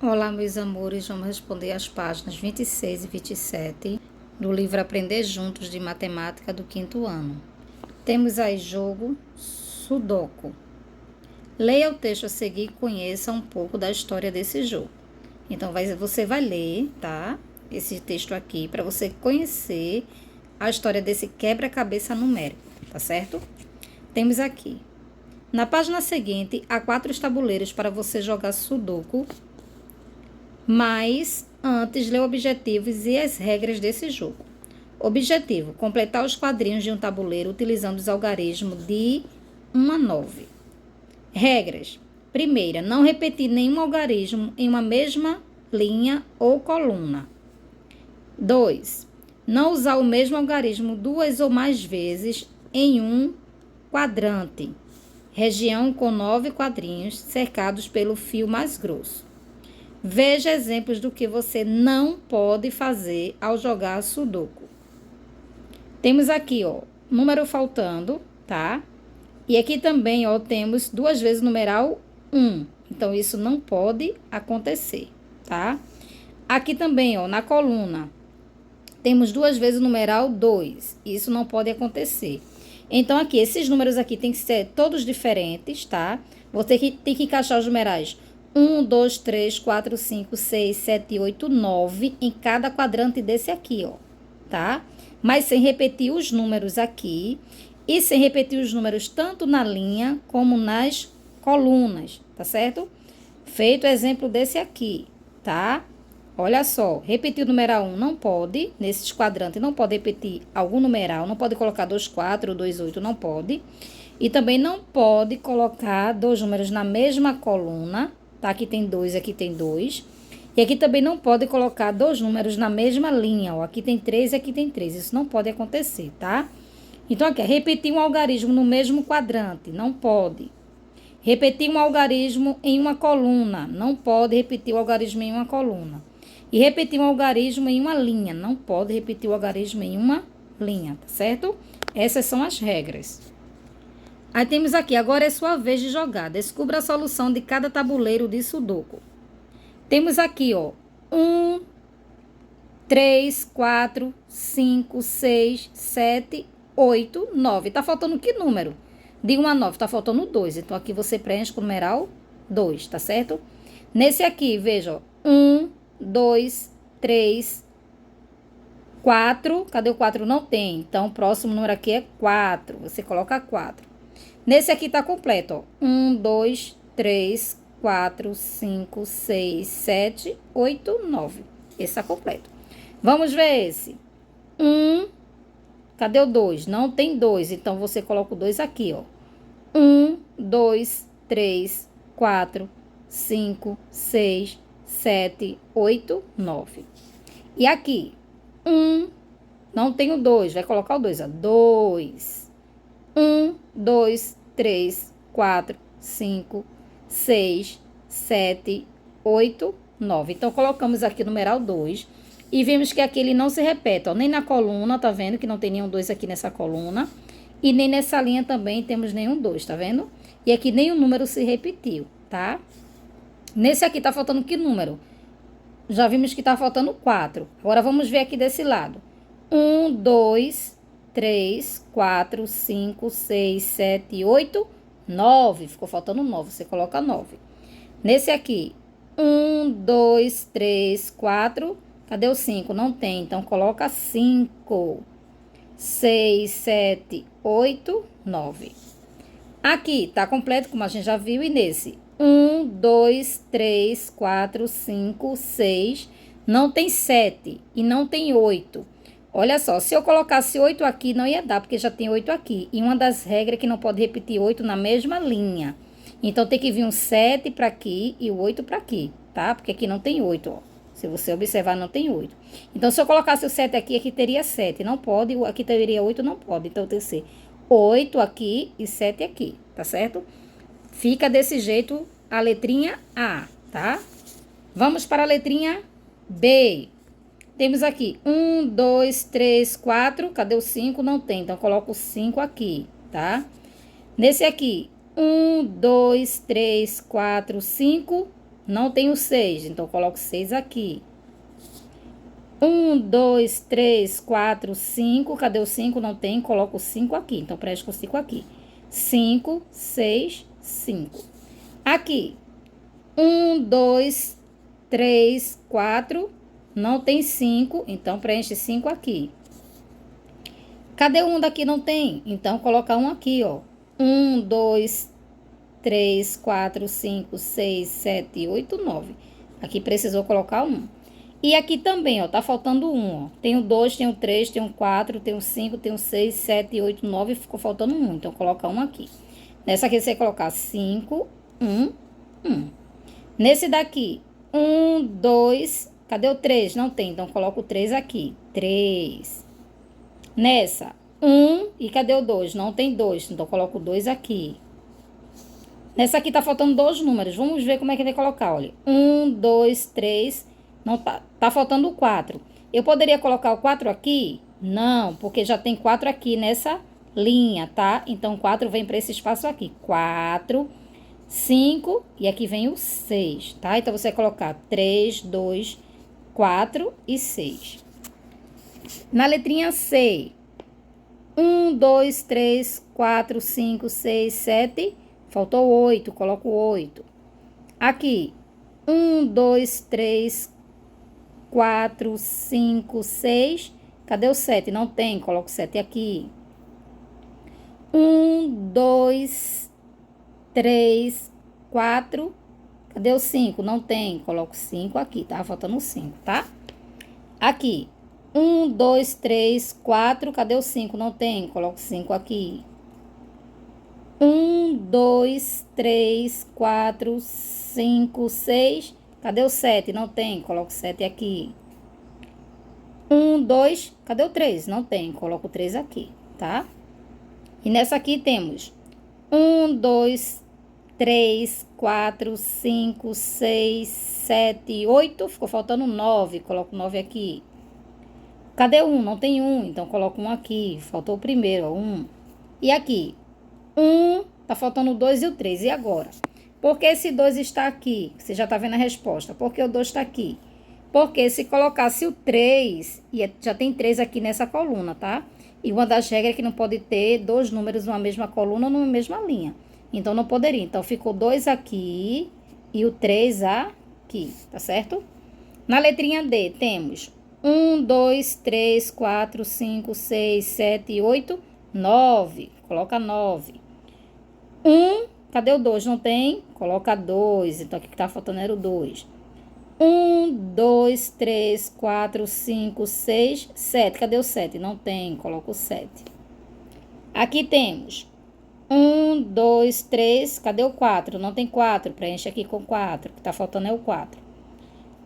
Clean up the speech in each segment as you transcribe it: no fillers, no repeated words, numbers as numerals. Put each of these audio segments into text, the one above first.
Olá, meus amores, vamos responder as páginas 26 e 27 do livro Aprender Juntos de Matemática do 5º ano. Temos aí jogo Sudoku. Leia o texto a seguir e conheça um pouco da história desse jogo. Então, você vai ler, tá? Esse texto aqui, para você conhecer a história desse quebra-cabeça numérico, tá certo? Temos aqui. Na página seguinte, há 4 tabuleiros para você jogar Sudoku, mas antes lê objetivos e as regras desse jogo. Objetivo: completar os quadrinhos de um tabuleiro utilizando os algarismos de 1 a 9. Regras: primeira, não repetir nenhum algarismo em uma mesma linha ou coluna. 2. Não usar o mesmo algarismo 2 ou mais vezes em um quadrante, região com 9 quadrinhos cercados pelo fio mais grosso. Veja exemplos do que você não pode fazer ao jogar Sudoku. Temos aqui, ó, número faltando, tá? E aqui também, ó, temos 2 vezes o numeral 1. Então, isso não pode acontecer, tá? Aqui também, ó, na coluna, temos 2 vezes o numeral 2. Isso não pode acontecer. Então, aqui, esses números aqui tem que ser todos diferentes, tá? Você tem que encaixar os numerais 1, 2, 3, 4, 5, 6, 7, 8, 9 em cada quadrante desse aqui, ó, tá? Mas sem repetir os números aqui e sem repetir os números tanto na linha como nas colunas, tá certo? Feito o exemplo desse aqui, tá? Olha só, repetir o numeral 1 não pode, nesses quadrantes não pode repetir algum numeral, não pode colocar 2, 4, 2, 8, não pode. E também não pode colocar 2 números na mesma coluna, tá? Aqui tem 2, aqui tem 2. E aqui também não pode colocar 2 números na mesma linha, ó. Aqui tem 3 e aqui tem 3. Isso não pode acontecer, tá? Então, aqui, repetir um algarismo no mesmo quadrante, não pode. Repetir um algarismo em uma coluna, não pode repetir o algarismo em uma coluna. E repetir um algarismo em uma linha, não pode repetir o algarismo em uma linha, tá certo? Essas são as regras. Aí temos aqui, agora é sua vez de jogar. Descubra a solução de cada tabuleiro de Sudoku. Temos aqui, ó, 1, 3, 4, 5, 6, 7, 8, 9. Tá faltando que número? De 1 a 9, tá faltando 2. Então, aqui você preenche com o numeral 2, tá certo? Nesse aqui, veja, ó, 1, 2, 3, 4. Cadê o 4? Não tem. Então, o próximo número aqui é 4. Você coloca 4. Nesse aqui tá completo, ó. 1, 2, 3, 4, 5, 6, 7, 8, 9. Esse tá completo. Vamos ver esse. 1. Cadê o 2? Não tem 2. Então, você coloca o 2 aqui, ó. 1, 2, 3, 4, 5, 6, 7, 8, 9. E aqui, 1. Não tem o 2. Vai colocar o 2, ó. 2. 1, 2, 3, 4, 5, 6, 7, 8, 9. Então, colocamos aqui o numeral 2. E vimos que aqui ele não se repete, ó. Nem na coluna, tá vendo? Que não tem nenhum 2 aqui nessa coluna. E nem nessa linha também temos nenhum 2, tá vendo? E aqui nenhum número se repetiu, tá? Nesse aqui tá faltando que número? Já vimos que tá faltando 4. Agora, vamos ver aqui desse lado. 1, 2, 3, 4, 5, 6, 7, 8, 9. Ficou faltando 9, você coloca 9. Nesse aqui, 1, 2, 3, 4. Cadê o 5? Não tem, então coloca 5. 6, 7, 8, 9. Aqui, tá completo, como a gente já viu, e nesse, 1, 2, 3, 4, 5, 6. Não tem 7 e não tem 8. Olha só, se eu colocasse 8 aqui, não ia dar, porque já tem 8 aqui. E uma das regras é que não pode repetir 8 na mesma linha. Então, tem que vir um 7 para aqui e o 8 para aqui, tá? Porque aqui não tem 8, ó. Se você observar, não tem 8. Então, se eu colocasse o 7 aqui, aqui teria 7. Não pode, aqui teria 8, não pode. Então, tem que ser 8 aqui e 7 aqui, tá certo? Fica desse jeito a letrinha A, tá? Vamos para a letrinha B. Temos aqui 1, 2, 3, 4. Cadê o 5? Não tem, então coloco o 5 aqui, tá? Nesse aqui, 1, 2, 3, 4, 5, não tem o 6, então coloco 6 aqui. 1, 2, 3, 4, 5. Cadê o 5? Não tem, coloco o 5 aqui. Então, preenche com o 5 aqui. 5, 6, 5. Aqui, 1, 2, 3, 4. Não tem 5, então preenche 5 aqui. Cadê o 1 daqui? Não tem. Então, coloca 1 aqui, ó. 1, 2, 3, 4, 5, 6, 7, 8, 9. Aqui precisou colocar 1. E aqui também, ó, tá faltando 1, ó. Tem o 2, tem o 3, tem o 4, tem o 5, tem o 6, 7, 8, 9, ficou faltando 1. Então, coloca 1 aqui. Nessa aqui, você vai colocar 5, 1, 1. Nesse daqui, 1, 2, cadê o 3? Não tem, então coloca o 3 aqui. 3. Nessa, 1, e cadê o 2? Não tem 2, então coloco o 2 aqui. Nessa aqui tá faltando 2 números, vamos ver como é que vai colocar, olha. 1, 2, 3, não tá faltando o 4. Eu poderia colocar o 4 aqui? Não, porque já tem 4 aqui nessa linha, tá? Então, 4 vem para esse espaço aqui. 4, 5, e aqui vem o 6, tá? Então, você vai colocar 3, 2, 4 e 6. Na letrinha C, 1, 2, 3, 4, 5, 6, 7, faltou 8, coloco 8. Aqui, 1, 2, 3, 4, 5, 6, cadê o 7? Não tem, coloco 7 aqui. 1, 2, 3, 4, cadê o 5? Não tem, coloco 5 aqui, tá? Faltando 5, tá? Aqui, 1, 2, 3, 4, cadê o 5? Não tem, coloco 5 aqui. 1, 2, 3, 4, 5, 6, cadê o 7? Não tem, coloco 7 aqui. 1, 2, cadê o 3? Não tem, coloco o 3 aqui, tá? E nessa aqui temos 1, 2, 3, 4, 5, 6, 7, 8. Ficou faltando 9. Coloco 9 aqui. Cadê o 1? Não tem 1. Então, coloco 1 aqui. Faltou o primeiro, ó, 1. E aqui, 1. Tá faltando o 2 e o 3. E agora? Por que esse 2 está aqui? Você já tá vendo a resposta. Por que o 2 está aqui? Porque se colocasse o 3, já tem 3 aqui nessa coluna, tá? E uma das regras é que não pode ter 2 números numa mesma coluna ou numa mesma linha. Então, não poderia. Então, ficou 2 aqui e o 3 aqui, tá certo? Na letrinha D, temos 1, 2, 3, 4, 5, 6, 7, 8, 9. Coloca 9. 1, cadê o 2? Não tem? Coloca 2. Então, aqui que tá faltando era o 2. 1, 2, 3, 4, 5, 6, 7. Cadê o 7? Não tem, coloco o 7. Aqui temos 1, 2, 3, cadê o 4? Não tem 4, preenche aqui com 4, o que tá faltando é o 4.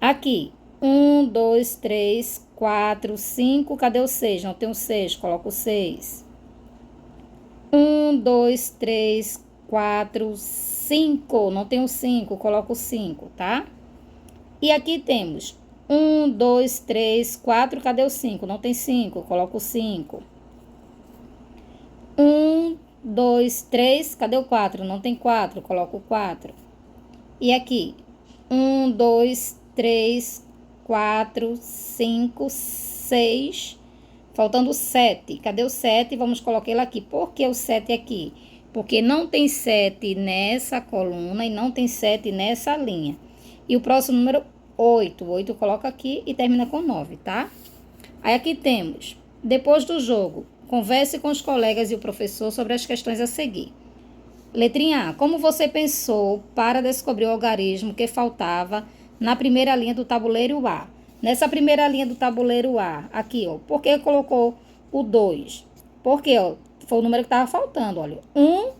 Aqui, 1, 2, 3, 4, 5, cadê o 6? Não tem o 6, coloco o 6. 1, 2, 3, 4, 5, não tem o 5, coloco o 5, tá? E aqui temos 1, 2, 3, 4, cadê o 5? Não tem 5, coloco o 5. 1, 2, 3, cadê o 4? Não tem 4, coloco o 4. E aqui, 1, 2, 3, 4, 5, 6, faltando 7. Cadê o 7? Vamos colocar ele aqui. Por que o 7 aqui? Porque não tem 7 nessa coluna e não tem 7 nessa linha. E o próximo número, 8. 8 coloca aqui e termina com 9, tá? Aí aqui temos, depois do jogo, converse com os colegas e o professor sobre as questões a seguir. Letrinha A. Como você pensou para descobrir o algarismo que faltava na primeira linha do tabuleiro A? Nessa primeira linha do tabuleiro A, aqui, ó, por que colocou o 2? Porque, ó, foi o número que estava faltando, olha. 1,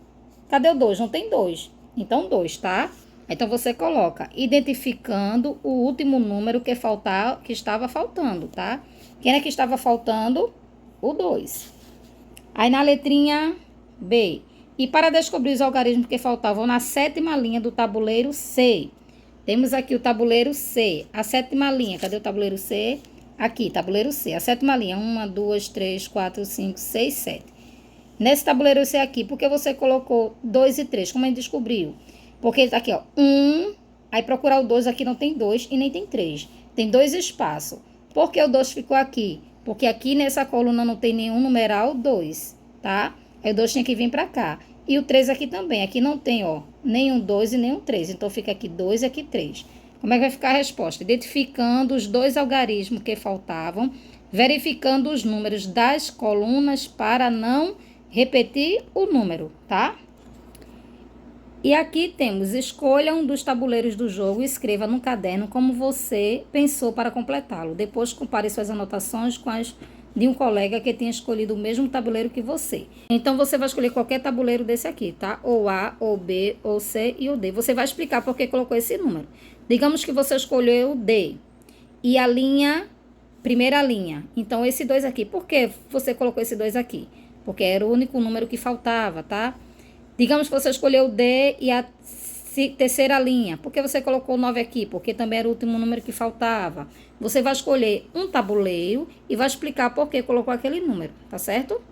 cadê o 2? Não tem 2. Então, 2, tá? Então, você coloca identificando o último número que estava faltando, tá? Quem é que estava faltando? O 2. Aí, na letrinha B. E para descobrir os algarismos que faltavam na sétima linha do tabuleiro C. Temos aqui o tabuleiro C. A sétima linha, cadê o tabuleiro C? Aqui, tabuleiro C. A sétima linha, 1, 2, 3, 4, 5, 6, 7. Nesse tabuleiro C aqui, por que você colocou 2 e 3? Como a gente descobriu? Porque tá aqui, ó, 1, Aí procurar o 2 aqui não tem 2 e nem tem 3. Tem 2 espaços. Por que o 2 ficou aqui? Porque aqui nessa coluna não tem nenhum numeral 2, tá? Aí o 2 tinha que vir para cá. E o 3 aqui também. Aqui não tem, ó, nenhum 2 e nenhum 3. Então fica aqui 2 e aqui 3. Como é que vai ficar a resposta? Identificando os dois algarismos que faltavam, verificando os números das colunas para não repetir o número, tá? E aqui temos, escolha um dos tabuleiros do jogo e escreva no caderno como você pensou para completá-lo. Depois compare suas anotações com as de um colega que tenha escolhido o mesmo tabuleiro que você. Então, você vai escolher qualquer tabuleiro desse aqui, tá? Ou A, ou B, ou C e o D. Você vai explicar por que colocou esse número. Digamos que você escolheu o D e a linha, primeira linha. Então, esse 2 aqui. Por que você colocou esse 2 aqui? Porque era o único número que faltava, tá? Digamos que você escolheu o D e a terceira linha. Por que você colocou o 9 aqui? Porque também era o último número que faltava. Você vai escolher um tabuleiro e vai explicar por que colocou aquele número, tá certo?